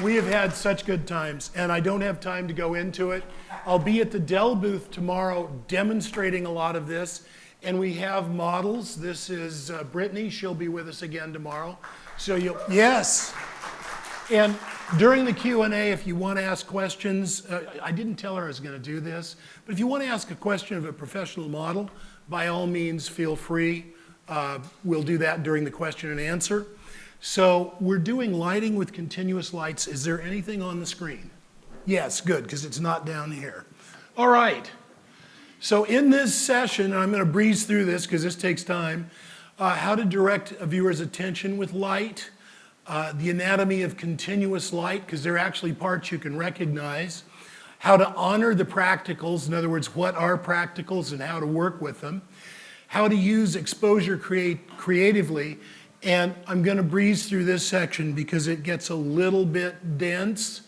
We have had such good times, and I don't have time to go into it. I'll be at the Dell booth tomorrow demonstrating a lot of this, and we have models. This is Brittany. She'll be with us again tomorrow. So yes. And during the Q&A, if you want to ask questions, I didn't tell her I was going to do this, but if you want to ask a question of a professional model, by all means, feel free. We'll do that during the question and answer. So we're doing lighting with continuous lights. Is there anything on the screen? Yes, good, because it's not down here. All right. So in this session, I'm going to breeze through this because this takes time, how to direct a viewer's attention with light, the anatomy of continuous light, because they're actually parts you can recognize, how to honor the practicals, in other words, what are practicals and how to work with them, how to use exposure creatively. And I'm going to breeze through this section because it gets a little bit dense.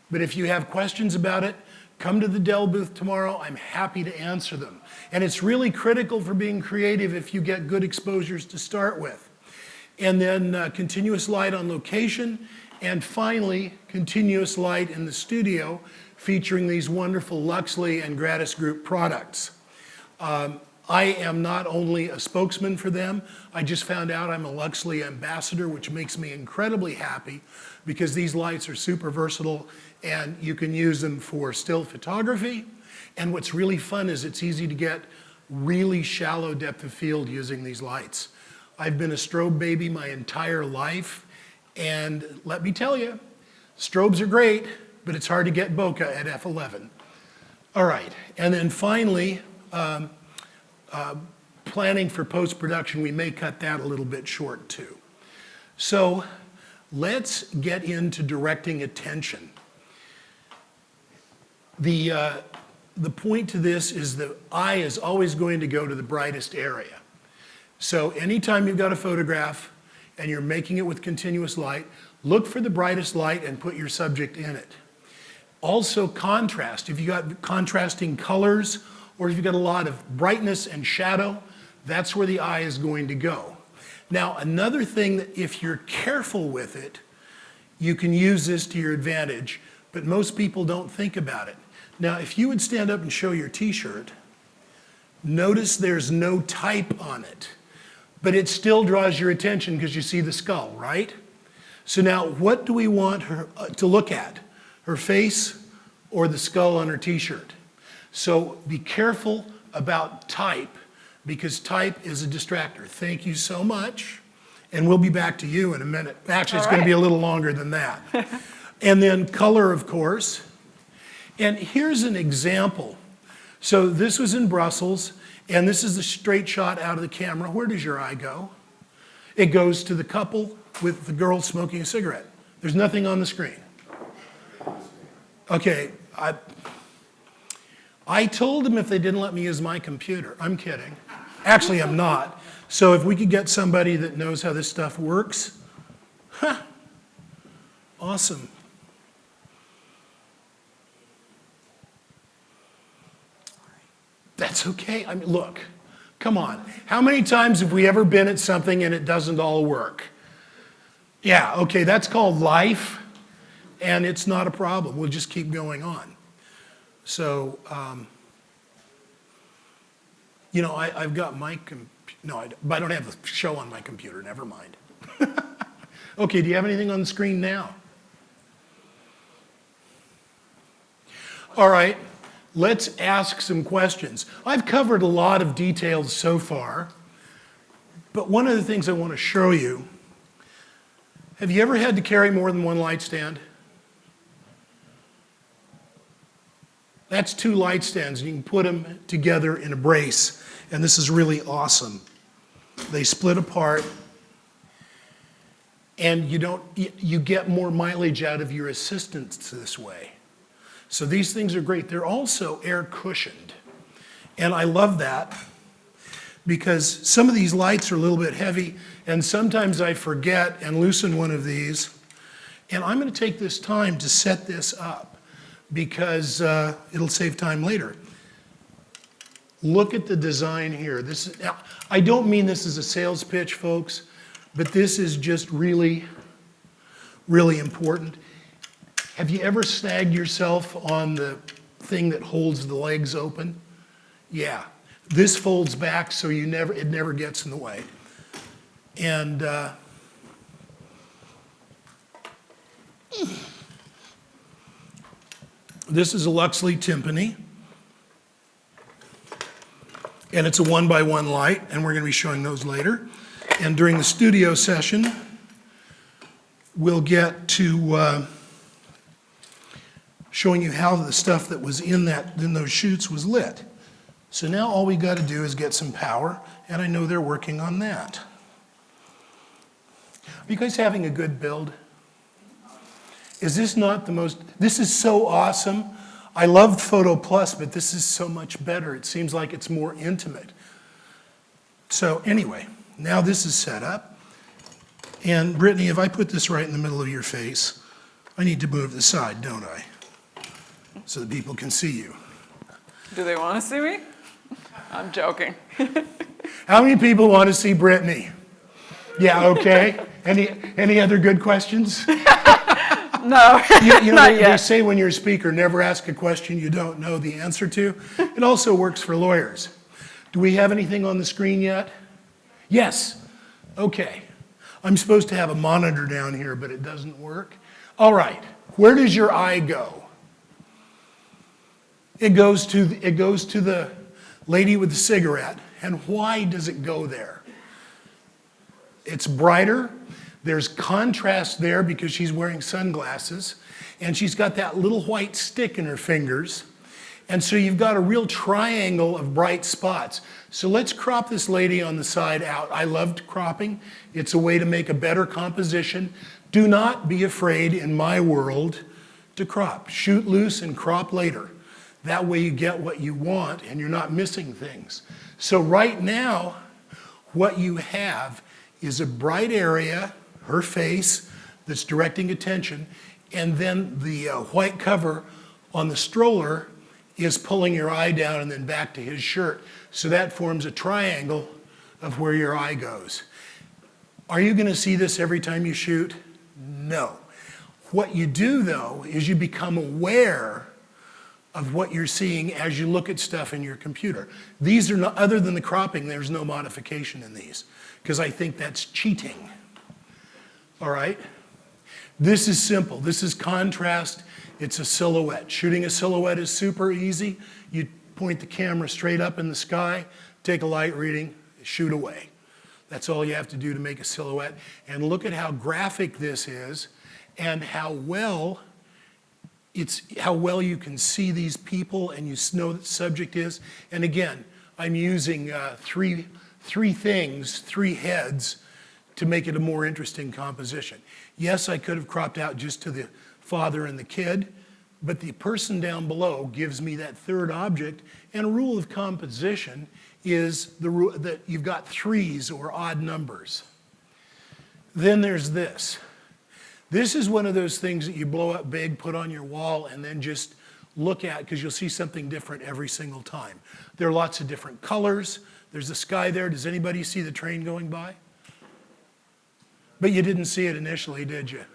But if you have questions about it, come to the Dell booth tomorrow. I'm happy to answer them. And it's really critical for being creative if you get good exposures to start with. And then continuous light on location. And finally, continuous light in the studio featuring these wonderful Luxli and Gratis Group products. I am not only a spokesman for them, I just found out I'm a Luxli ambassador, which makes me incredibly happy because these lights are super versatile and you can use them for still photography. And what's really fun is it's easy to get really shallow depth of field using these lights. I've been a strobe baby my entire life, and let me tell you, strobes are great, but it's hard to get bokeh at f11. All right, and then finally, planning for post-production, we may cut that a little bit short too. So let's get into directing attention. The point to this is the eye is always going to go to the brightest area. So anytime you've got a photograph and you're making it with continuous light, look for the brightest light and put your subject in it. Also contrast. If you've got contrasting colors, or if you've got a lot of brightness and shadow, that's where the eye is going to go. Now, another thing that if you're careful with it, you can use this to your advantage, but most people don't think about it. Now, if you would stand up and show your t-shirt, notice there's no type on it, but it still draws your attention because you see the skull, right? So now, what do we want her to look at? Her face or the skull on her t-shirt? So be careful about type because type is a distractor. Thank you so much. And we'll be back to you in a minute. Actually, it's going to be a little longer than that. And then color, of course. And here's an example. So this was in Brussels, and this is the straight shot out of the camera. Where does your eye go? It goes to the couple with the girl smoking a cigarette. There's nothing on the screen. Okay, I told them if they didn't let me use my computer. I'm kidding. Actually, I'm not. So if we could get somebody that knows how this stuff works, awesome. That's okay. I mean, look, come on. How many times have we ever been at something and it doesn't all work? Yeah, okay, that's called life, and it's not a problem. We'll just keep going on. So, you know, I've got my, but I don't have the show on my computer, never mind. Okay, do you have anything on the screen now? All right, let's ask some questions. I've covered a lot of details so far, but one of the things I want to show you, have you ever had to carry more than one light stand? That's 2 light stands, and you can put them together in a brace, and this is really awesome. They split apart, and you get more mileage out of your assistance this way. So these things are great. They're also air cushioned, and I love that because some of these lights are a little bit heavy, and sometimes I forget and loosen one of these, and I'm going to take this time to set this up, because it'll save time later. Look at the design here. Now, I don't mean this as a sales pitch, folks, but this is just really, really important. Have you ever snagged yourself on the thing that holds the legs open? Yeah. This folds back so it never gets in the way. And this is a Luxli Timpani. And it's a 1x1 light, and we're going to be showing those later. And during the studio session, we'll get to showing you how the stuff that was in those chutes was lit. So now all we got to do is get some power, and I know they're working on that. Are you guys having a good build? Is this not the most, this is so awesome. I loved Photo Plus, but this is so much better. It seems like it's more intimate. So anyway, now this is set up. And Brittany, if I put this right in the middle of your face, I need to move the side, don't I? So that people can see you. Do they want to see me? I'm joking. How many people want to see Brittany? Yeah, okay. Any other good questions? No, not yet. They say when you're a speaker, never ask a question you don't know the answer to. It also works for lawyers. Do we have anything on the screen yet? Yes. Okay. I'm supposed to have a monitor down here, but it doesn't work. All right. Where does your eye go? It goes to the lady with the cigarette. And why does it go there? It's brighter. There's contrast there because she's wearing sunglasses, and she's got that little white stick in her fingers. And so you've got a real triangle of bright spots. So let's crop this lady on the side out. I loved cropping. It's a way to make a better composition. Do not be afraid, in my world, to crop. Shoot loose and crop later. That way you get what you want and you're not missing things. So right now, what you have is a bright area, her face, that's directing attention, and then the white cover on the stroller is pulling your eye down and then back to his shirt. So that forms a triangle of where your eye goes. Are you going to see this every time you shoot? No. What you do, though, is you become aware of what you're seeing as you look at stuff in your computer. These are not, other than the cropping, there's no modification in these, because I think that's cheating. All right? This is simple. This is contrast. It's a silhouette. Shooting a silhouette is super easy. You point the camera straight up in the sky, take a light reading, shoot away. That's all you have to do to make a silhouette. And look at how graphic this is and how well you can see these people and you know what the subject is. And again, I'm using three heads to make it a more interesting composition. Yes, I could have cropped out just to the father and the kid, but the person down below gives me that third object, and a rule of composition is that you've got threes or odd numbers. Then there's this. This is one of those things that you blow up big, put on your wall, and then just look at, because you'll see something different every single time. There are lots of different colors. There's the sky there. Does anybody see the train going by? But you didn't see it initially, did you?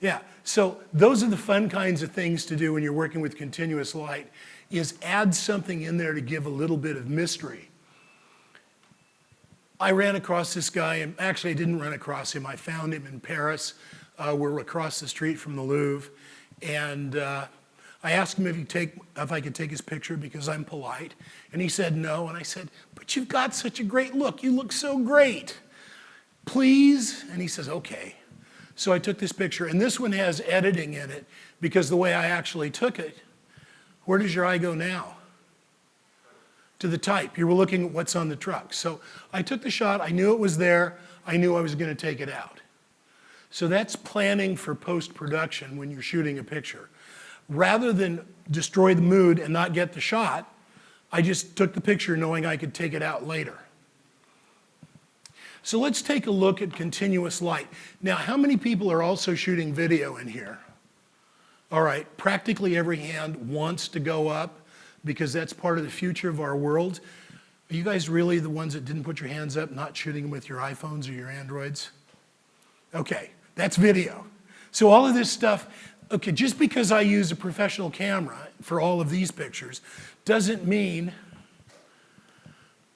Yeah, so those are the fun kinds of things to do when you're working with continuous light, is add something in there to give a little bit of mystery. I ran across this guy, and actually I didn't run across him. I found him in Paris. We're across the street from the Louvre, and I asked him if I could take his picture because I'm polite, and he said no, and I said, but you've got such a great look. You look so great. Please? And he says, okay. So I took this picture, and this one has editing in it because the way I actually took it, where does your eye go now? To the type. You were looking at what's on the truck. So I took the shot. I knew it was there. I knew I was going to take it out. So that's planning for post-production when you're shooting a picture. Rather than destroy the mood and not get the shot, I just took the picture knowing I could take it out later. So let's take a look at continuous light. Now, how many people are also shooting video in here? All right, practically every hand wants to go up because that's part of the future of our world. Are you guys really the ones that didn't put your hands up, not shooting with your iPhones or your Androids? Okay, that's video. So all of this stuff, Okay, just because I use a professional camera for all of these pictures doesn't mean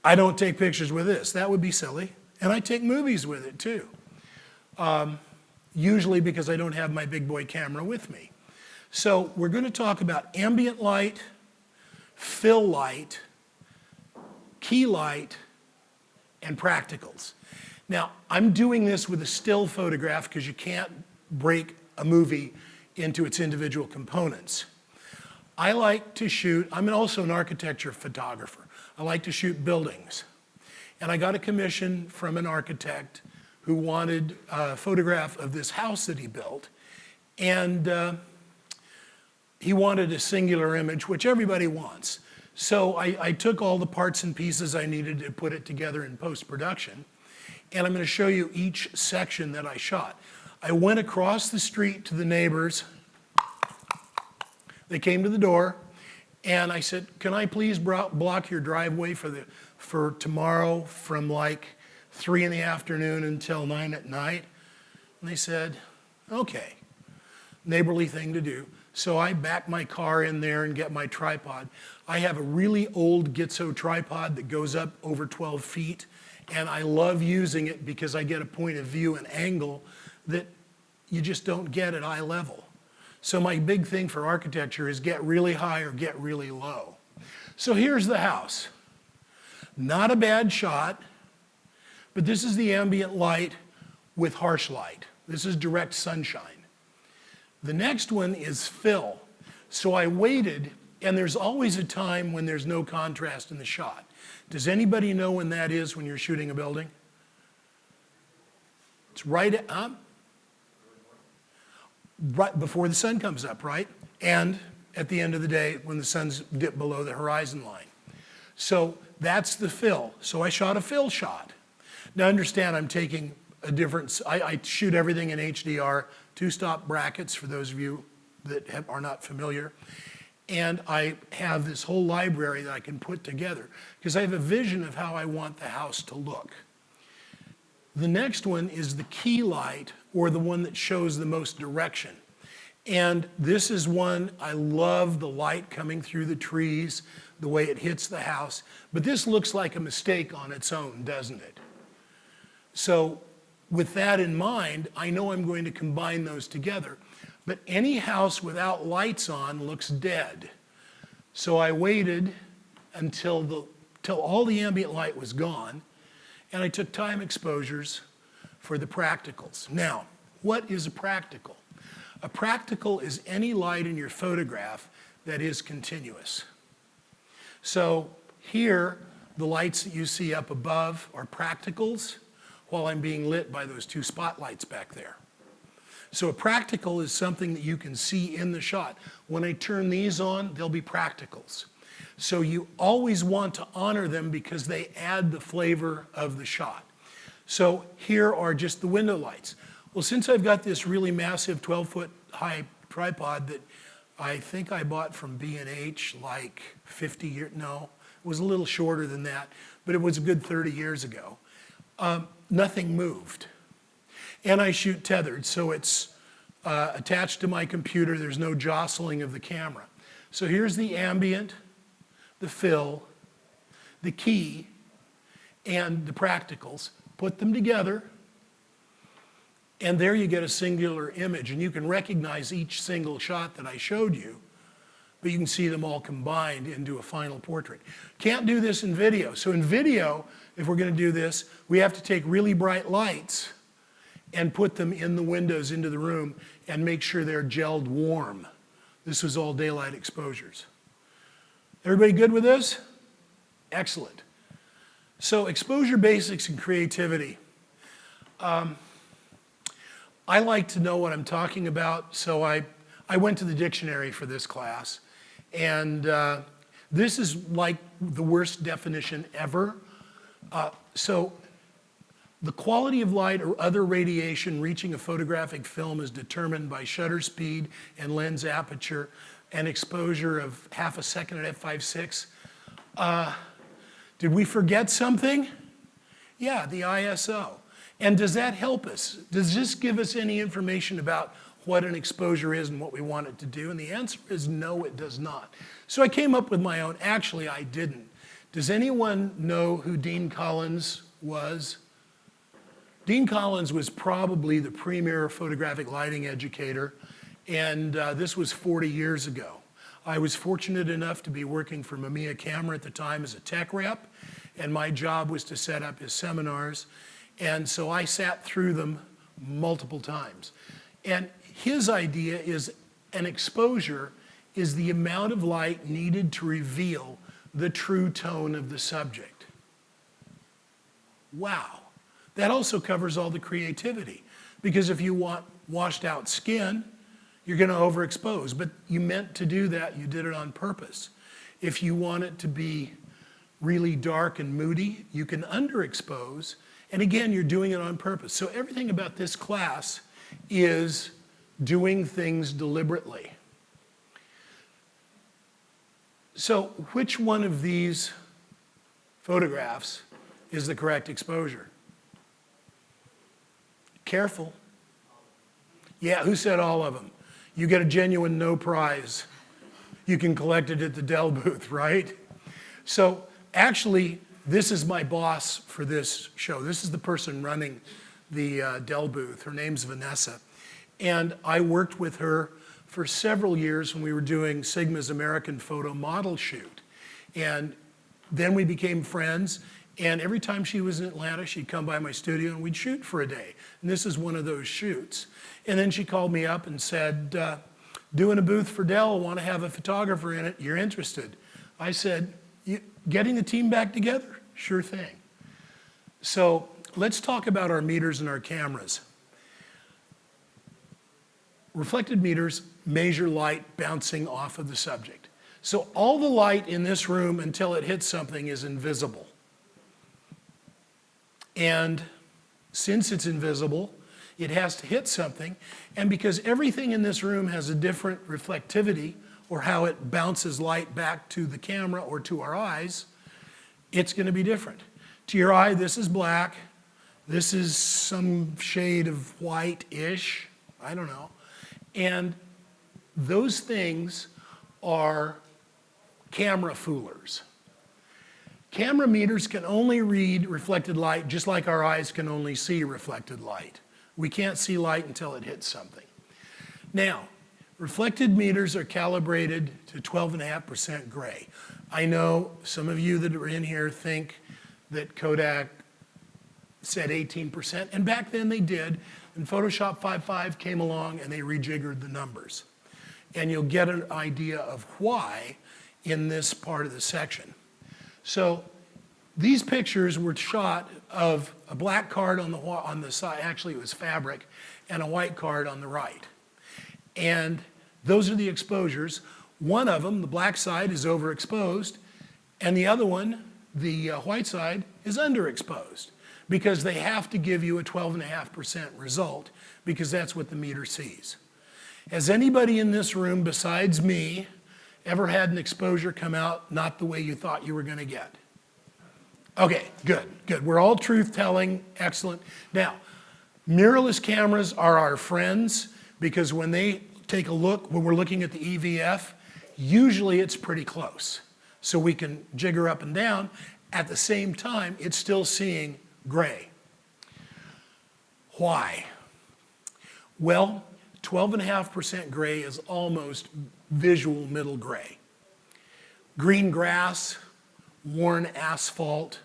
I don't take pictures with this. That would be silly. And I take movies with it too. Usually because I don't have my big boy camera with me. So we're going to talk about ambient light, fill light, key light, and practicals. Now, I'm doing this with a still photograph because you can't break a movie into its individual components. I like to shoot, I'm also an architecture photographer. I like to shoot buildings. And I got a commission from an architect who wanted a photograph of this house that he built. And he wanted a singular image, which everybody wants. So I took all the parts and pieces I needed to put it together in post-production. And I'm going to show you each section that I shot. I went across the street to the neighbors. They came to the door, and I said, can I please block your driveway for tomorrow from like 3 in the afternoon until 9 at night? And they said, okay, neighborly thing to do. So I back my car in there and get my tripod. I have a really old Gitzo tripod that goes up over 12 feet, and I love using it because I get a point of view and angle that you just don't get at eye level. So my big thing for architecture is get really high or get really low. So here's the house. Not a bad shot, but this is the ambient light with harsh light. This is direct sunshine. The next one is fill. So I waited, and there's always a time when there's no contrast in the shot. Does anybody know when that is when you're shooting a building? It's right before the sun comes up, right? And at the end of the day when the sun's dipped below the horizon line. So that's the fill. So I shot a fill shot. Now understand I'm taking a different, I shoot everything in HDR, 2-stop brackets for those of you that are not familiar. And I have this whole library that I can put together because I have a vision of how I want the house to look. The next one is the key light, or the one that shows the most direction. And this is one, I love the light coming through the trees, the way it hits the house. But this looks like a mistake on its own, doesn't it? So with that in mind, I know I'm going to combine those together. But any house without lights on looks dead. So I waited until all the ambient light was gone, and I took time exposures for the practicals. Now, what is a practical? A practical is any light in your photograph that is continuous. So here, the lights that you see up above are practicals while I'm being lit by those 2 spotlights back there. So a practical is something that you can see in the shot. When I turn these on, they'll be practicals. So you always want to honor them because they add the flavor of the shot. So here are just the window lights. Well, since I've got this really massive 12-foot high tripod that I think I bought from B&H like 50 years, no, it was a little shorter than that, but it was a good 30 years ago. Nothing moved. And I shoot tethered, so it's attached to my computer. There's no jostling of the camera. So here's the ambient, the fill, the key, and the practicals. Put them together, and there you get a singular image. And you can recognize each single shot that I showed you, but you can see them all combined into a final portrait. Can't do this in video. So in video, if we're going to do this, we have to take really bright lights and put them in the windows into the room and make sure they're gelled warm. This was all daylight exposures. Everybody good with this? Excellent. So exposure basics and creativity. I like to know what I'm talking about, so I went to the dictionary for this class. And this is like the worst definition ever. So the quality of light or other radiation reaching a photographic film is determined by shutter speed and lens aperture and exposure of half a second at f/5.6. Did we forget something? Yeah, the ISO. And does that help us? Does this give us any information about what an exposure is and what we want it to do? And the answer is no, it does not. So I came up with my own. Actually, I didn't. Does anyone know who Dean Collins was? Dean Collins was probably the premier photographic lighting educator, and this was 40 years ago. I was fortunate enough to be working for Mamiya Camera at the time as a tech rep, and my job was to set up his seminars, and so I sat through them multiple times. And his idea is an exposure is the amount of light needed to reveal the true tone of the subject. Wow. That also covers all the creativity, because if you want washed out skin, you're going to overexpose, but you meant to do that, you did it on purpose. If you want it to be really dark and moody, you can underexpose, and again, you're doing it on purpose. So everything about this class is doing things deliberately. So which one of these photographs is the correct exposure? Careful. Yeah, who said all of them? You get a genuine no prize. You can collect it at the Dell booth, right? So actually, this is my boss for this show. This is the person running the Dell booth. Her name's Vanessa. And I worked with her for several years when we were doing Sigma's American Photo Model Shoot. And then we became friends. And every time she was in Atlanta, she'd come by my studio and we'd shoot for a day. And this is one of those shoots. And then she called me up and said, doing a booth for Dell, want to have a photographer in it, you're interested. I said, getting the team back together? Sure thing. So let's talk about our meters and our cameras. Reflected meters measure light bouncing off of the subject. So all the light in this room until it hits something is invisible. And since it's invisible, it has to hit something. And because everything in this room has a different reflectivity, or how it bounces light back to the camera or to our eyes, it's going to be different. To your eye, this is black. This is some shade of white-ish. I don't know. And those things are camera foolers. Camera meters can only read reflected light just like our eyes can only see reflected light. We can't see light until it hits something. Now, reflected meters are calibrated to 12.5% gray. I know some of you that are in here think that Kodak said 18%, and back then they did, and Photoshop 5.5 came along and they rejiggered the numbers. And you'll get an idea of why in this part of the section. So these pictures were shot of a black card on the side, actually it was fabric, and a white card on the right. And those are the exposures. One of them, the black side, is overexposed, and the other one, the white side, is underexposed, because they have to give you a 12.5% result, because that's what the meter sees. Has anybody in this room besides me ever had an exposure come out not the way you thought you were going to get? Okay, good, good. We're all truth-telling, excellent. Now, mirrorless cameras are our friends, because when they take a look, when we're looking at the EVF, usually it's pretty close. So we can jigger up and down. At the same time, it's still seeing gray. Why? Well, 12.5% gray is almost visual middle gray. Green grass, worn asphalt,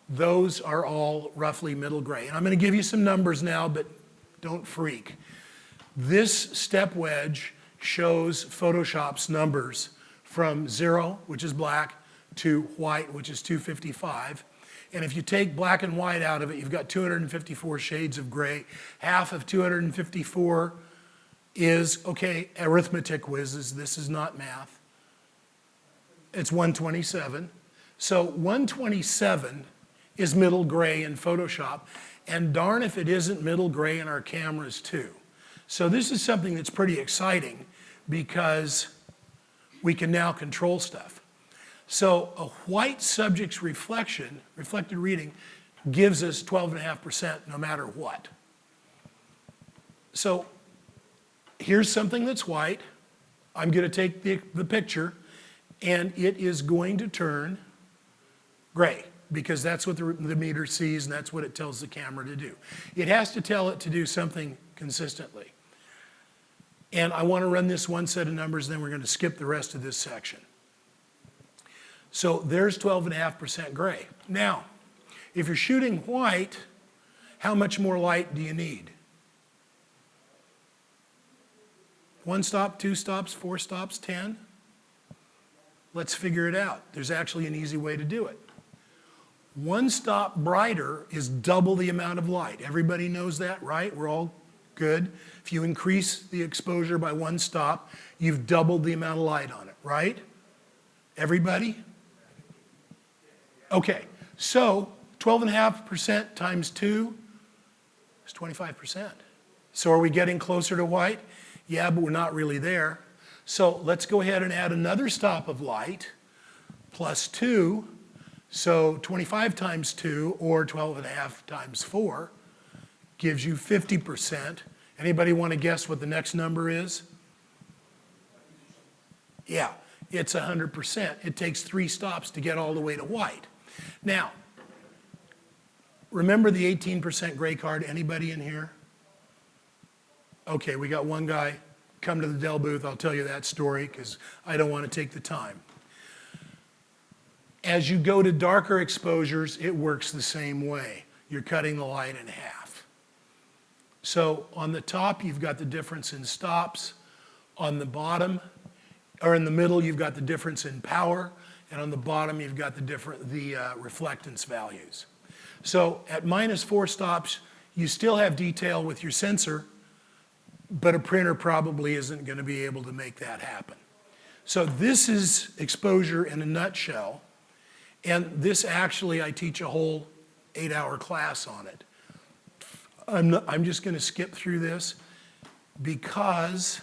those are all roughly middle gray. And I'm going to give you some numbers now, but don't freak. This step wedge shows Photoshop's numbers from 0, which is black, to white, which is 255. And if you take black and white out of it, you've got 254 shades of gray. Half of 254 is, okay, arithmetic whizzes, this is not math. It's 127. So 127 is middle gray in Photoshop, and darn if it isn't middle gray in our cameras too. So this is something that's pretty exciting, because we can now control stuff. So a white subject's reflection, reflected reading, gives us 12.5% no matter what. So here's something that's white. I'm going to take the picture, and it is going to turn gray, because that's what the meter sees, and that's what it tells the camera to do. It has to tell it to do something consistently. And I want to run this one set of numbers, then we're going to skip the rest of this section. So there's 12.5% gray. Now, if you're shooting white, how much more light do you need? 1 stop, 2 stops, 4 stops, 10? Let's figure it out. There's actually an easy way to do it. 1 stop brighter is double the amount of light. Everybody knows that, right? We're all good. If you increase the exposure by 1 stop, you've doubled the amount of light on it, right? Everybody? Okay, so 12.5% times 2 is 25%. So are we getting closer to white? Yeah, but we're not really there. So let's go ahead and add another stop of light, plus 2. So 25 times 2, or 12.5 times 4, gives you 50%. Anybody want to guess what the next number is? Yeah, it's 100%. It takes 3 stops to get all the way to white. Now, remember the 18% gray card? Anybody in here? Okay, we got one guy. Come to the Dell booth, I'll tell you that story because I don't want to take the time. As you go to darker exposures, it works the same way. You're cutting the light in half. So on the top, you've got the difference in stops. On the bottom, or in the middle, you've got the difference in power. And on the bottom, you've got the reflectance values. So at -4 stops, you still have detail with your sensor, but a printer probably isn't going to be able to make that happen. So this is exposure in a nutshell. And this actually, I teach a whole 8-hour class on it. I'm just going to skip through this because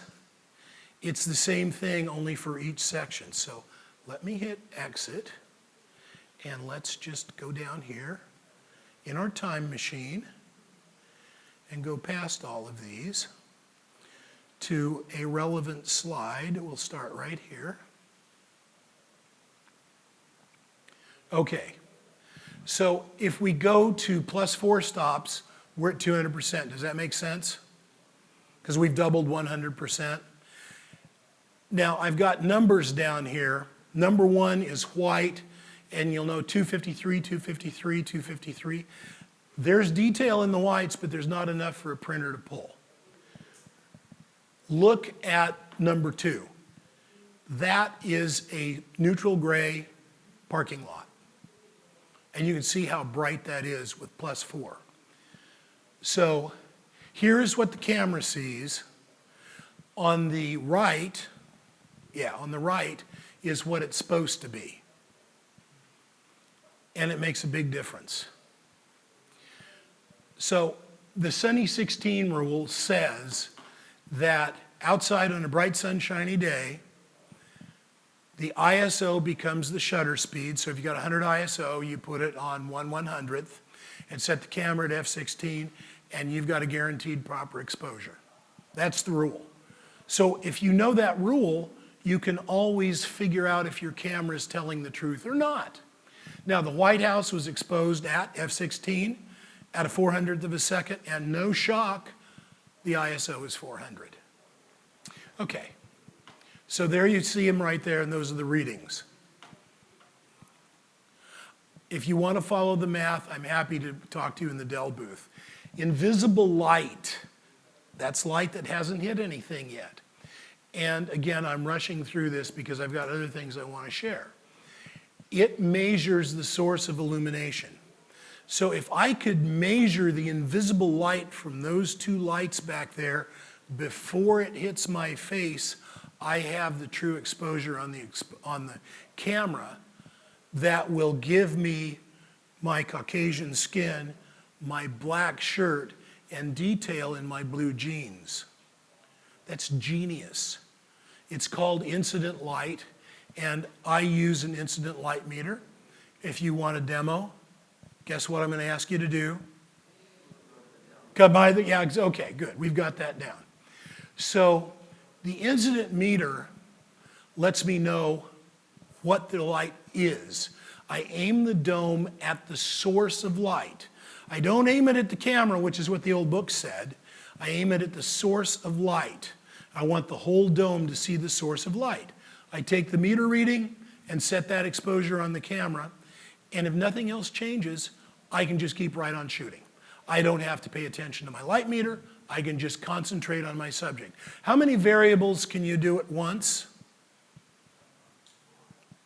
it's the same thing only for each section. So let me hit exit, and let's just go down here in our time machine and go past all of these to a relevant slide. We'll start right here. Okay, so if we go to +4 stops, we're at 200%. Does that make sense? Because we've doubled 100%. Now, I've got numbers down here. Number 1 is white, and you'll know 253, 253, 253. There's detail in the whites, but there's not enough for a printer to pull. Look at number 2. That is a neutral gray parking lot. And you can see how bright that is with +4. So here's what the camera sees. On the right, is what it's supposed to be. And it makes a big difference. So the Sunny 16 rule says that outside on a bright sunshiny day, the ISO becomes the shutter speed. So if you got 100 ISO, you put it on 1/100th and set the camera at f16, and you've got a guaranteed proper exposure. That's the rule. So if you know that rule, you can always figure out if your camera is telling the truth or not. Now, the White House was exposed at f16 at a 400th of a second, and no shock, the ISO is 400. Okay. So there you see them right there, and those are the readings. If you want to follow the math, I'm happy to talk to you in the Dell booth. Invisible light, that's light that hasn't hit anything yet. And again, I'm rushing through this because I've got other things I want to share. It measures the source of illumination. So if I could measure the invisible light from those 2 lights back there before it hits my face, I have the true exposure on the camera that will give me my Caucasian skin, my black shirt, and detail in my blue jeans. That's genius. It's called incident light, and I use an incident light meter. If you want a demo, guess what I'm going to ask you to do? Come by the, yeah, okay, good. We've got that down. So the incident meter lets me know what the light is. I aim the dome at the source of light. I don't aim it at the camera, which is what the old book said. I aim it at the source of light. I want the whole dome to see the source of light. I take the meter reading and set that exposure on the camera, and if nothing else changes, I can just keep right on shooting. I don't have to pay attention to my light meter. I can just concentrate on my subject. How many variables can you do at once?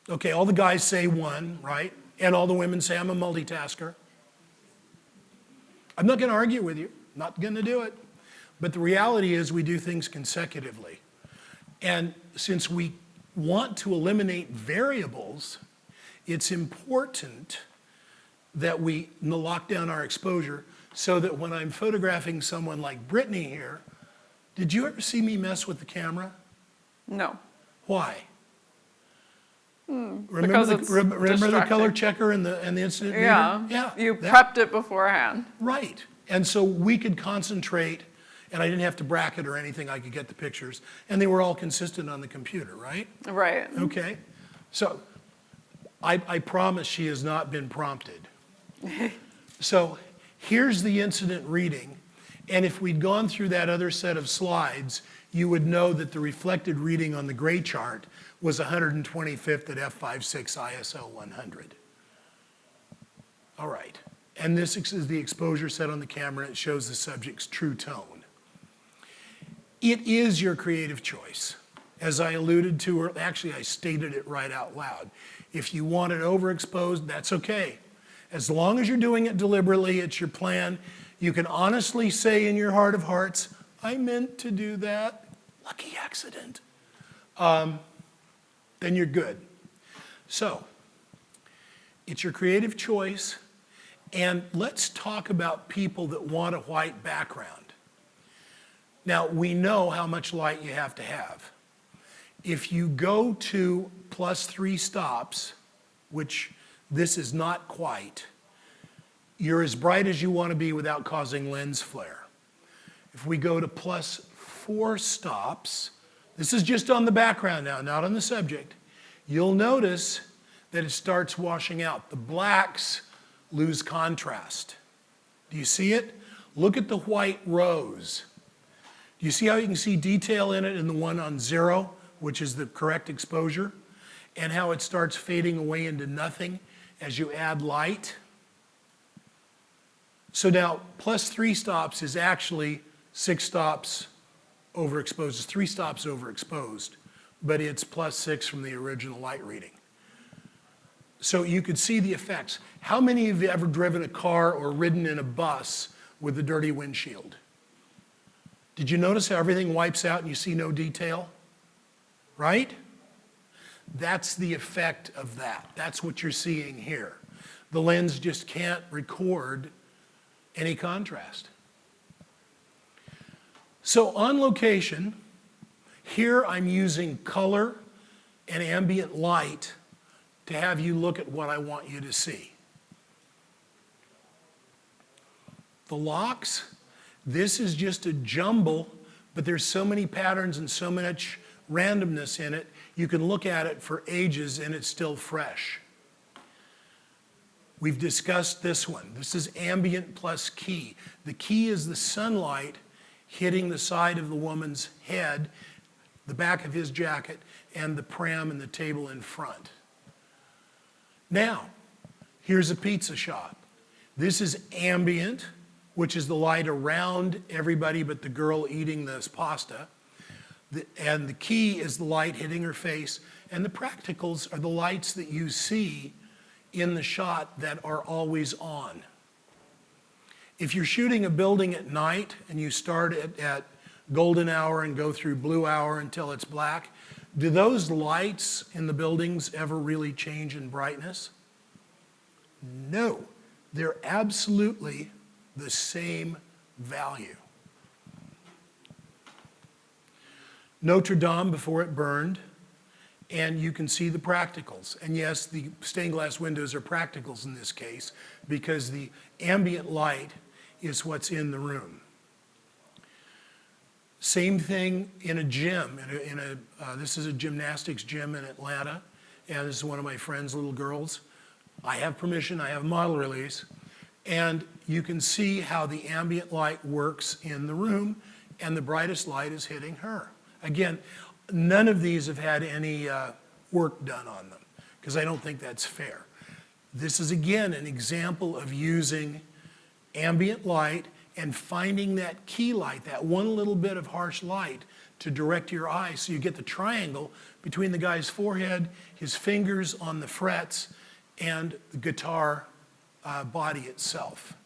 Okay, all the guys say one, right? And all the women say I'm a multitasker. I'm not going to argue with you. Not going to do it. But the reality is we do things consecutively. And since we want to eliminate variables, it's important that we lock down our exposure so that when I'm photographing someone like Brittany here, did you ever see me mess with the camera? No. Why? Because it's Remember the color distracting. checker and the incident meter? Yeah. Yeah. You that- prepped it beforehand. Right. And so we could concentrate, and I didn't have to bracket or anything. I could get the pictures. And they were all consistent on the computer, right? Right. Okay. So I promise she has not been prompted. So here's the incident reading. And if we'd gone through that other set of slides, you would know that the reflected reading on the gray chart was 125th at f/5.6 ISO 100. All right. And this is the exposure set on the camera. It shows the subject's true tone. It is your creative choice. As I alluded to, or actually I stated it right out loud. If you want it overexposed, that's okay. As long as you're doing it deliberately, it's your plan. You can honestly say in your heart of hearts, I meant to do that. Lucky accident. Then you're good. So, it's your creative choice. And let's talk about people that want a white background. Now, we know how much light you have to have. If you go to +3 stops, which this is not quite, you're as bright as you want to be without causing lens flare. If we go to +4 stops, this is just on the background now, not on the subject, you'll notice that it starts washing out. The blacks lose contrast. Do you see it? Look at the white rows. Do you see how you can see detail in it in the one on 0, which is the correct exposure, and how it starts fading away into nothing as you add light? So now +3 stops is actually 6 stops overexposed. It's 3 stops overexposed, but it's +6 from the original light reading. So you could see the effects. How many of you ever driven a car or ridden in a bus with a dirty windshield? Did you notice how everything wipes out and you see no detail? Right? That's the effect of that. That's what you're seeing here. The lens just can't record any contrast. So on location, here I'm using color and ambient light to have you look at what I want you to see. The locks, this is just a jumble, but there's so many patterns and so much randomness in it, you can look at it for ages and it's still fresh. We've discussed this one. This is ambient plus key. The key is the sunlight hitting the side of the woman's head, the back of his jacket, and the pram and the table in front. Now, here's a pizza shop. This is ambient, which is the light around everybody but the girl eating this pasta. And the key is the light hitting her face. And the practicals are the lights that you see in the shot that are always on. If you're shooting a building at night and you start at golden hour and go through blue hour until it's black, do those lights in the buildings ever really change in brightness? No, they're absolutely the same value. Notre Dame before it burned, and you can see the practicals. And yes, the stained glass windows are practicals in this case because the ambient light is what's in the room. Same thing in a gym. This is a gymnastics gym in Atlanta, and this is one of my friend's little girls. I have permission, I have model release, and you can see how the ambient light works in the room, and the brightest light is hitting her. Again, none of these have had any work done on them, because I don't think that's fair. This is, again, an example of using ambient light and finding that key light, that one little bit of harsh light to direct your eye so you get the triangle between the guy's forehead, his fingers on the frets, and the guitar body itself.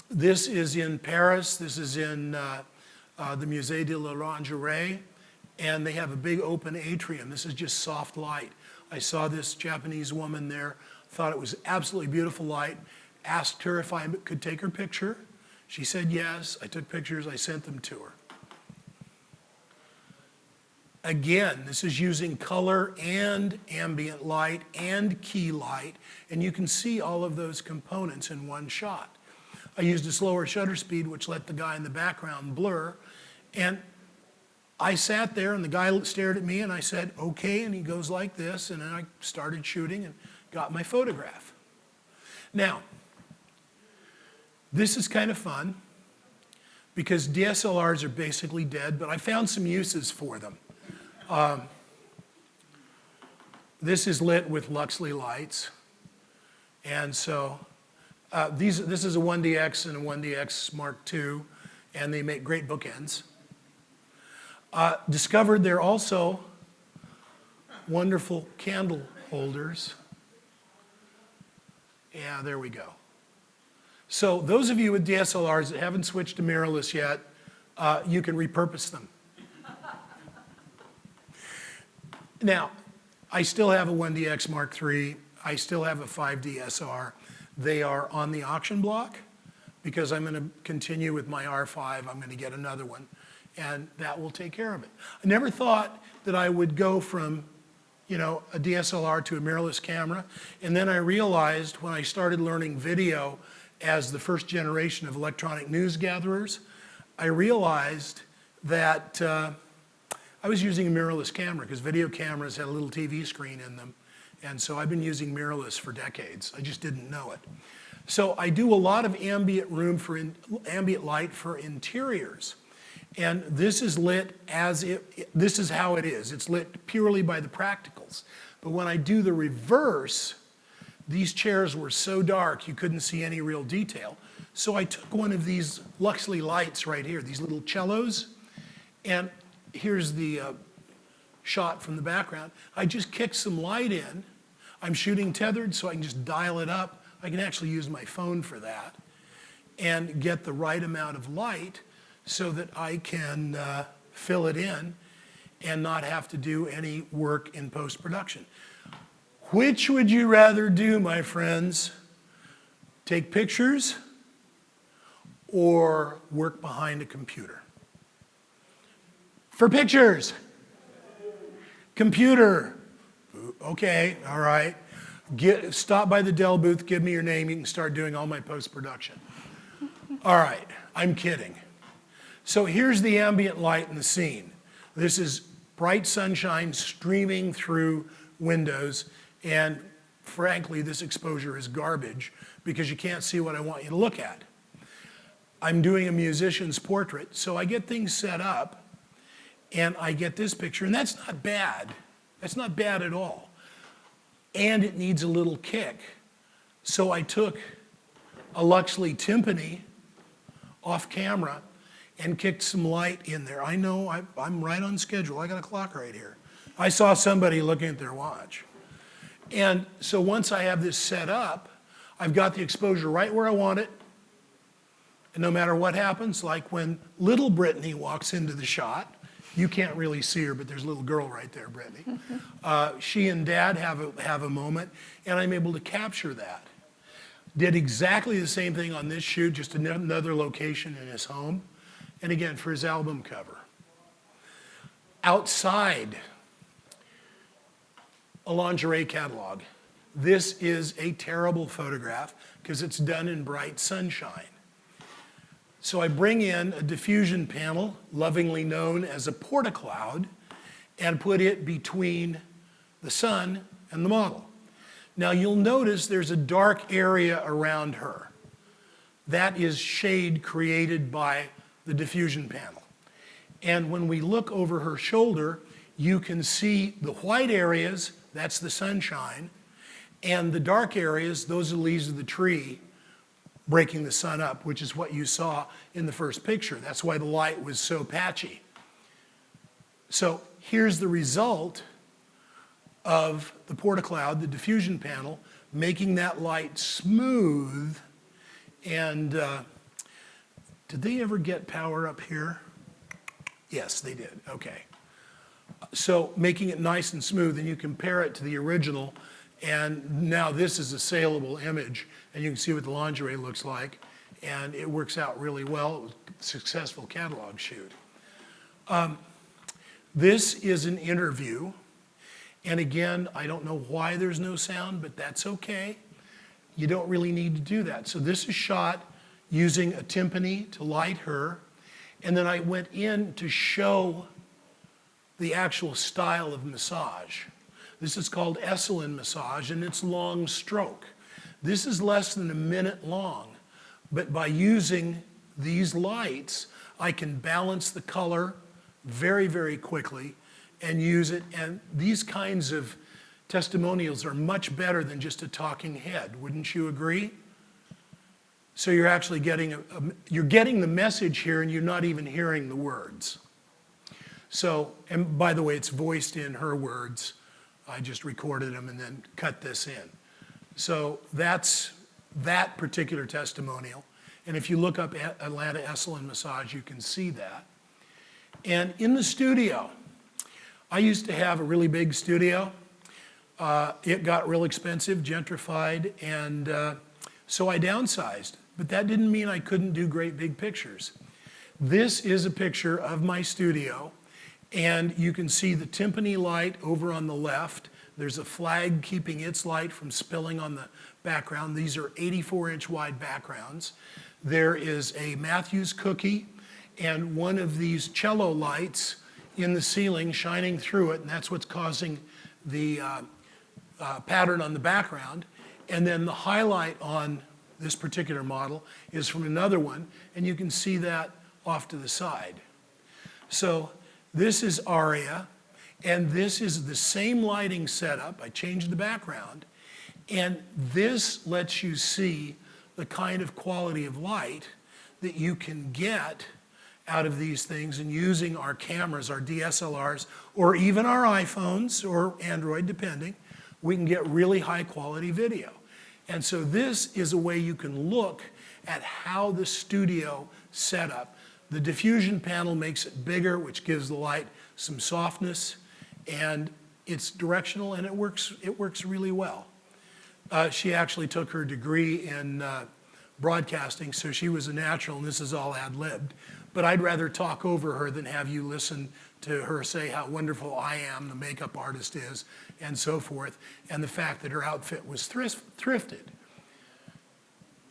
This is in Paris. This is in the Musée de l'Orangerie, and they have a big open atrium. This is just soft light. I saw this Japanese woman there, thought it was absolutely beautiful light, asked her if I could take her picture. She said yes. I took pictures, I sent them to her. Again, this is using color and ambient light and key light, and you can see all of those components in one shot. I used a slower shutter speed, which let the guy in the background blur, and I sat there and the guy stared at me and I said, okay, and he goes like this, and then I started shooting and got my photograph. Now, this is kind of fun because DSLRs are basically dead, but I found some uses for them. This is lit with Luxli lights, and so this is a 1DX and a 1DX Mark II, and they make great bookends. Discovered they're also wonderful candle holders. Yeah, there we go. So those of you with DSLRs that haven't switched to mirrorless yet, you can repurpose them. Now, I still have a 1DX Mark III. I still have a 5D SR. They are on the auction block because I'm going to continue with my R5. I'm going to get another one, and that will take care of it. I never thought that I would go from, a DSLR to a mirrorless camera, and then I realized when I started learning video as the first generation of electronic news gatherers, I realized that I was using a mirrorless camera because video cameras had a little TV screen in them. And so I've been using mirrorless for decades. I just didn't know it. So I do a lot of ambient light for interiors. And this is lit this is how it is. It's lit purely by the practicals. But when I do the reverse, these chairs were so dark you couldn't see any real detail. So I took one of these Luxli lights right here, these little cellos, and here's the shot from the background. I just kicked some light in. I'm shooting tethered, so I can just dial it up. I can actually use my phone for that and get the right amount of light so that I can fill it in and not have to do any work in post-production. Which would you rather do, my friends? Take pictures or work behind a computer? For pictures. Computer. Okay, all right. Stop by the Dell booth, give me your name, you can start doing all my post-production. All right, I'm kidding. So here's the ambient light in the scene. This is bright sunshine streaming through windows, and frankly, this exposure is garbage because you can't see what I want you to look at. I'm doing a musician's portrait, so I get things set up, and I get this picture, and that's not bad. That's not bad at all. And it needs a little kick. So I took a Luxli Timpani off camera and kicked some light in there. I know I'm right on schedule. I got a clock right here. I saw somebody looking at their watch. And so once I have this set up, I've got the exposure right where I want it. And no matter what happens, like when little Brittany walks into the shot, you can't really see her, but there's a little girl right there, Brittany. She and Dad have a moment, and I'm able to capture that. Did exactly the same thing on this shoot, just another location in his home. And again, for his album cover. Outside, a lingerie catalog. This is a terrible photograph because it's done in bright sunshine. So I bring in a diffusion panel, lovingly known as a porta-cloud, and put it between the sun and the model. Now you'll notice there's a dark area around her. That is shade created by the diffusion panel. And when we look over her shoulder, you can see the white areas, that's the sunshine, and the dark areas, those are the leaves of the tree breaking the sun up, which is what you saw in the first picture. That's why the light was so patchy. So here's the result of the porta-cloud, the diffusion panel, making that light smooth. And did they ever get power up here? Yes, they did, okay. So making it nice and smooth, and you compare it to the original, and now this is a saleable image, and you can see what the lingerie looks like, and it works out really well. It was a successful catalog shoot. This is an interview, and again, I don't know why there's no sound, but that's okay. You don't really need to do that. So this is shot using a timpani to light her, and then I went in to show the actual style of massage. This is called Esalen massage, and it's long stroke. This is less than a minute long, but by using these lights, I can balance the color very, very quickly and use it. And these kinds of testimonials are much better than just a talking head. Wouldn't you agree? So you're actually getting you're getting the message here, and you're not even hearing the words. So, and by the way, it's voiced in her words. I just recorded them and then cut this in. So that's that particular testimonial. And if you look up Atlanta Esalen Massage, you can see that. And in the studio, I used to have a really big studio. It got real expensive, gentrified, and so I downsized. But that didn't mean I couldn't do great big pictures. This is a picture of my studio, and you can see the timpani light over on the left. There's a flag keeping its light from spilling on the background. These are 84-inch wide backgrounds. There is a Matthews cookie and one of these cello lights in the ceiling shining through it, and that's what's causing the pattern on the background. And then the highlight on this particular model is from another one, and you can see that off to the side. So this is Aria, and this is the same lighting setup. I changed the background, and this lets you see the kind of quality of light that you can get out of these things, and using our cameras, our DSLRs, or even our iPhones or Android, depending, we can get really high quality video. And so this is a way you can look at how the studio set up. The diffusion panel makes it bigger, which gives the light some softness, and it's directional, and it works really well. She actually took her degree in broadcasting, so she was a natural, and this is all ad-libbed. But I'd rather talk over her than have you listen to her say how wonderful I am, the makeup artist is, and so forth, and the fact that her outfit was thrifted.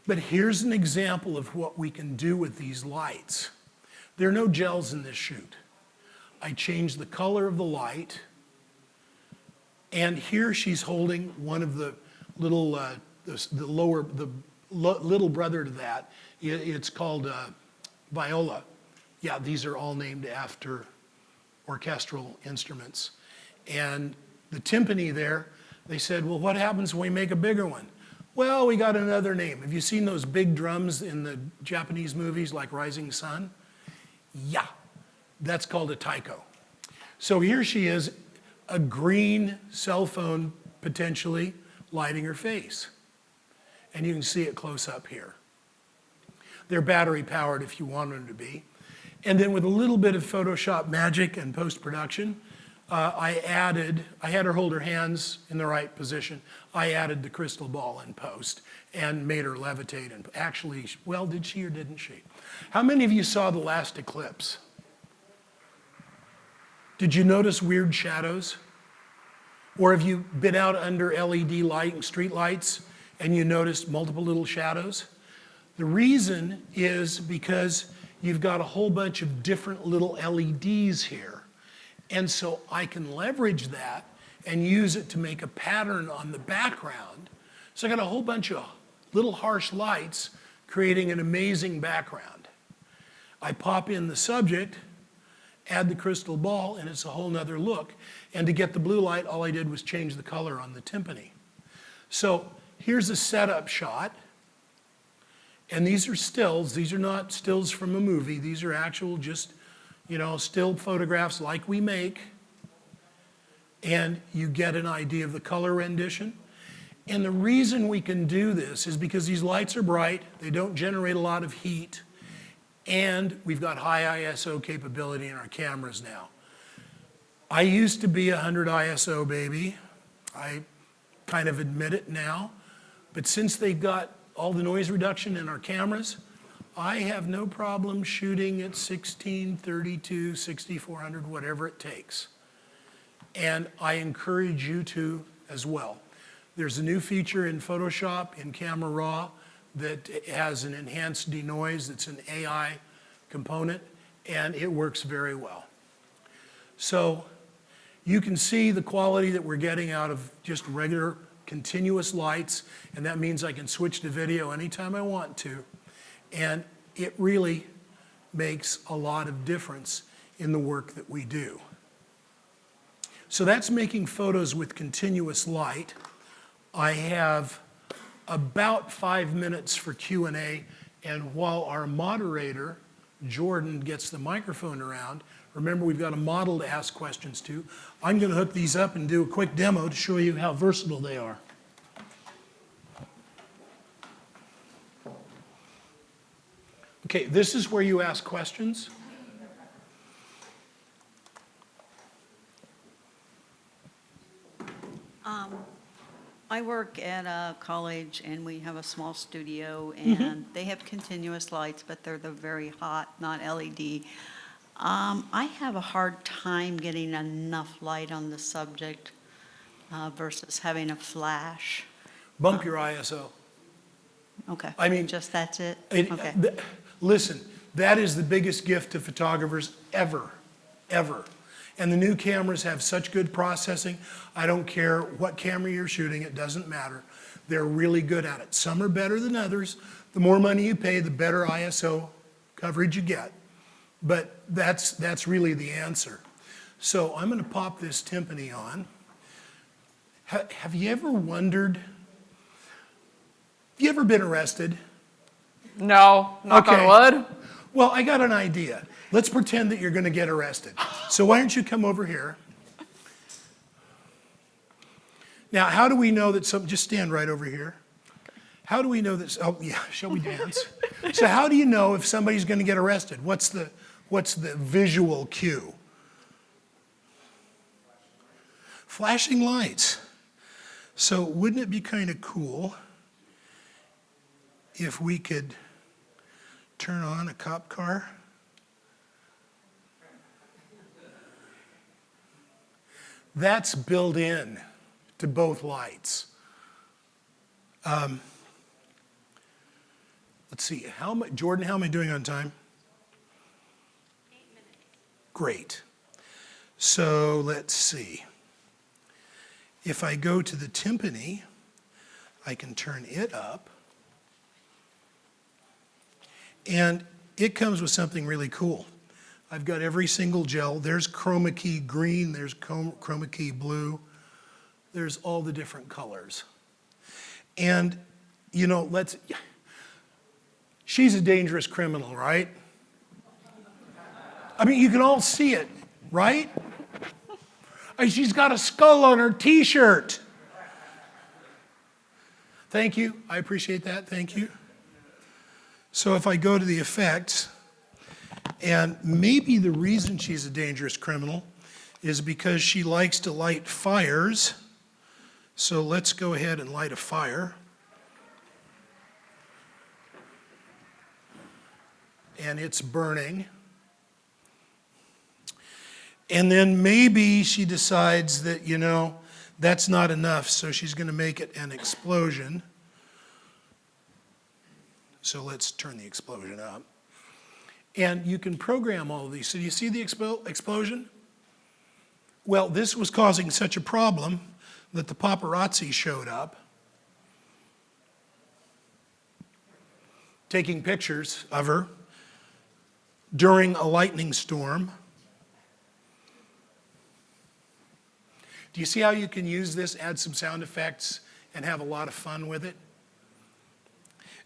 But here's an example of what we can do with these lights. There are no gels in this shoot. I changed the color of the light, and here she's holding one of the little, the little brother to that. It's called viola. Yeah, these are all named after orchestral instruments. And the timpani there, they said, well, what happens when we make a bigger one? Well, we got another name. Have you seen those big drums in the Japanese movies like Rising Sun? Yeah, that's called a taiko. So here she is, a green cell phone potentially lighting her face. And you can see it close up here. They're battery powered if you want them to be. And then with a little bit of Photoshop magic and post-production, I had her hold her hands in the right position. I added the crystal ball in post and made her levitate. And actually, well, did she or didn't she? How many of you saw the last eclipse? Did you notice weird shadows? Or have you been out under LED light and street lights and you noticed multiple little shadows? The reason is because you've got a whole bunch of different little LEDs here. And so I can leverage that and use it to make a pattern on the background. So I got a whole bunch of little harsh lights creating an amazing background. I pop in the subject, add the crystal ball, and it's a whole nother look. And to get the blue light, all I did was change the color on the timpani. So here's a setup shot. And these are stills. These are not stills from a movie. These are actual just, still photographs like we make. And you get an idea of the color rendition. And the reason we can do this is because these lights are bright. They don't generate a lot of heat. And we've got high ISO capability in our cameras now. I used to be a 100 ISO baby. I kind of admit it now. But since they've got all the noise reduction in our cameras, I have no problem shooting at 16, 32, 6400, whatever it takes. And I encourage you to as well. There's a new feature in Photoshop, in Camera Raw, that has an enhanced denoise that's an AI component, and it works very well. So you can see the quality that we're getting out of just regular continuous lights, and that means I can switch to video anytime I want to. And it really makes a lot of difference in the work that we do. So that's making photos with continuous light. I have about 5 minutes for Q&A, and while our moderator, Jordan, gets the microphone around, remember we've got a model to ask questions to, I'm going to hook these up and do a quick demo to show you how versatile they are. Okay, this is where you ask questions. I work at a college and we have a small studio and they have continuous lights, but they're the very hot, not LED. I have a hard time getting enough light on the subject versus having a flash. Bump your ISO. Okay. I mean, just that's it? Okay. Listen, that is the biggest gift to photographers ever, ever. And the new cameras have such good processing. I don't care what camera you're shooting, it doesn't matter. They're really good at it. Some are better than others. The more money you pay, the better ISO coverage you get. But that's really the answer. So I'm going to pop this timpani on. Have you ever wondered, have you ever been arrested? No, knock on wood. Well, I got an idea. Let's pretend that you're going to get arrested. So why don't you come over here? Now, how do we know that just stand right over here. How do we know that, oh yeah, shall we dance? So how do you know if somebody's going to get arrested? What's the visual cue? Flashing lights. So wouldn't it be kind of cool if we could turn on a cop car? That's built in to both lights. Let's see, Jordan, how am I doing on time? 8 minutes. Great. So let's see. If I go to the timpani, I can turn it up. And it comes with something really cool. I've got every single gel. There's chroma key green, there's chroma key blue. There's all the different colors. And, she's a dangerous criminal, right? I mean, you can all see it, right? She's got a skull on her t-shirt. Thank you, I appreciate that, thank you. So if I go to the effects, and maybe the reason she's a dangerous criminal is because she likes to light fires. So let's go ahead and light a fire. And it's burning. And then maybe she decides that, that's not enough, so she's going to make it an explosion. So let's turn the explosion up. And you can program all of these. So do you see the explosion? Well, this was causing such a problem that the paparazzi showed up, taking pictures of her during a lightning storm. Do you see how you can use this, add some sound effects, and have a lot of fun with it?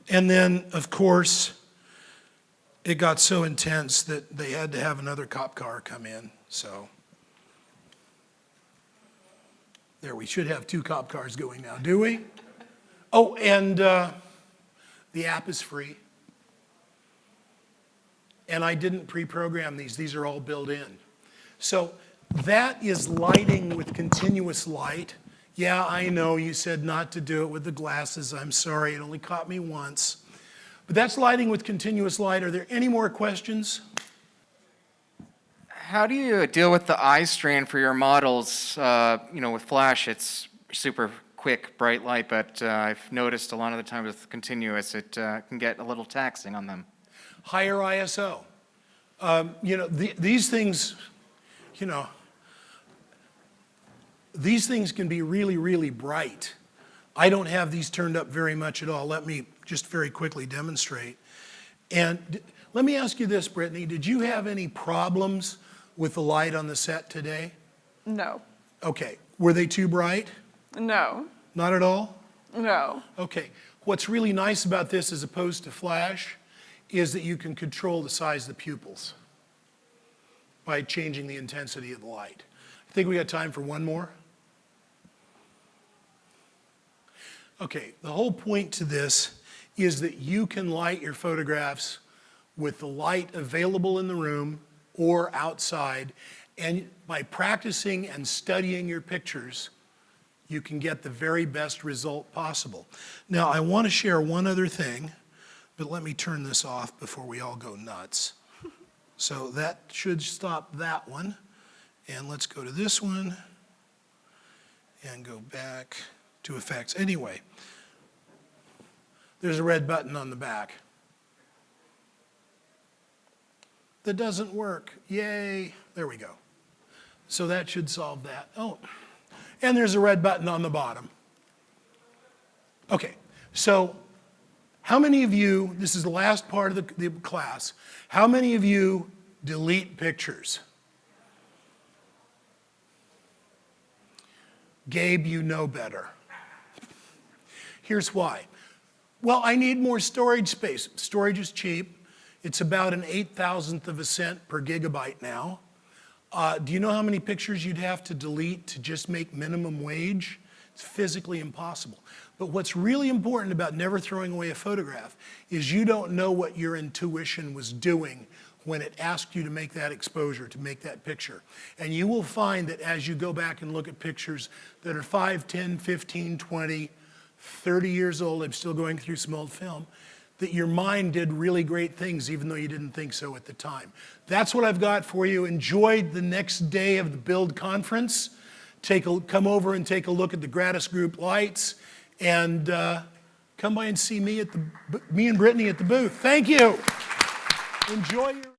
And then, of course, it got so intense that they had to have another cop car come in. So there, we should have 2 cop cars going now, do we? Oh, and the app is free. And I didn't pre-program these. These are all built in. So that is lighting with continuous light. Yeah, I know you said not to do it with the glasses. I'm sorry, it only caught me once. But that's lighting with continuous light. Are there any more questions? How do you deal with the eye strain for your models? With flash, it's super quick, bright light, but I've noticed a lot of the time with continuous, it can get a little taxing on them. Higher ISO. These things, these things can be really, really bright. I don't have these turned up very much at all. Let me just very quickly demonstrate. And let me ask you this, Brittany, did you have any problems with the light on the set today? No. Okay, were they too bright? No. Not at all? No. Okay, what's really nice about this as opposed to flash is that you can control the size of the pupils by changing the intensity of the light. I think we got time for one more. Okay, the whole point to this is that you can light your photographs with the light available in the room or outside, and by practicing and studying your pictures, you can get the very best result possible. Now, I want to share one other thing, but let me turn this off before we all go nuts. So that should stop that one. And let's go to this one and go back to effects. Anyway, there's a red button on the back that doesn't work. Yay, there we go. So that should solve that. Oh, and there's a red button on the bottom. Okay, so how many of you, this is the last part of the class, how many of you delete pictures? Gabe, you know better. Here's why. Well, I need more storage space. Storage is cheap. It's about an 8,000th of a cent per gigabyte now. Do you know how many pictures you'd have to delete to just make minimum wage? It's physically impossible. But what's really important about never throwing away a photograph is you don't know what your intuition was doing when it asked you to make that exposure, to make that picture. And you will find that as you go back and look at pictures that are 5, 10, 15, 20, 30 years old, I'm still going through some old film, that your mind did really great things even though you didn't think so at the time. That's what I've got for you. Enjoy the next day of the Bild conference. Come over and take a look at the Gratis Group lights, and come by and see me and Brittany at the booth. Thank you. Enjoy your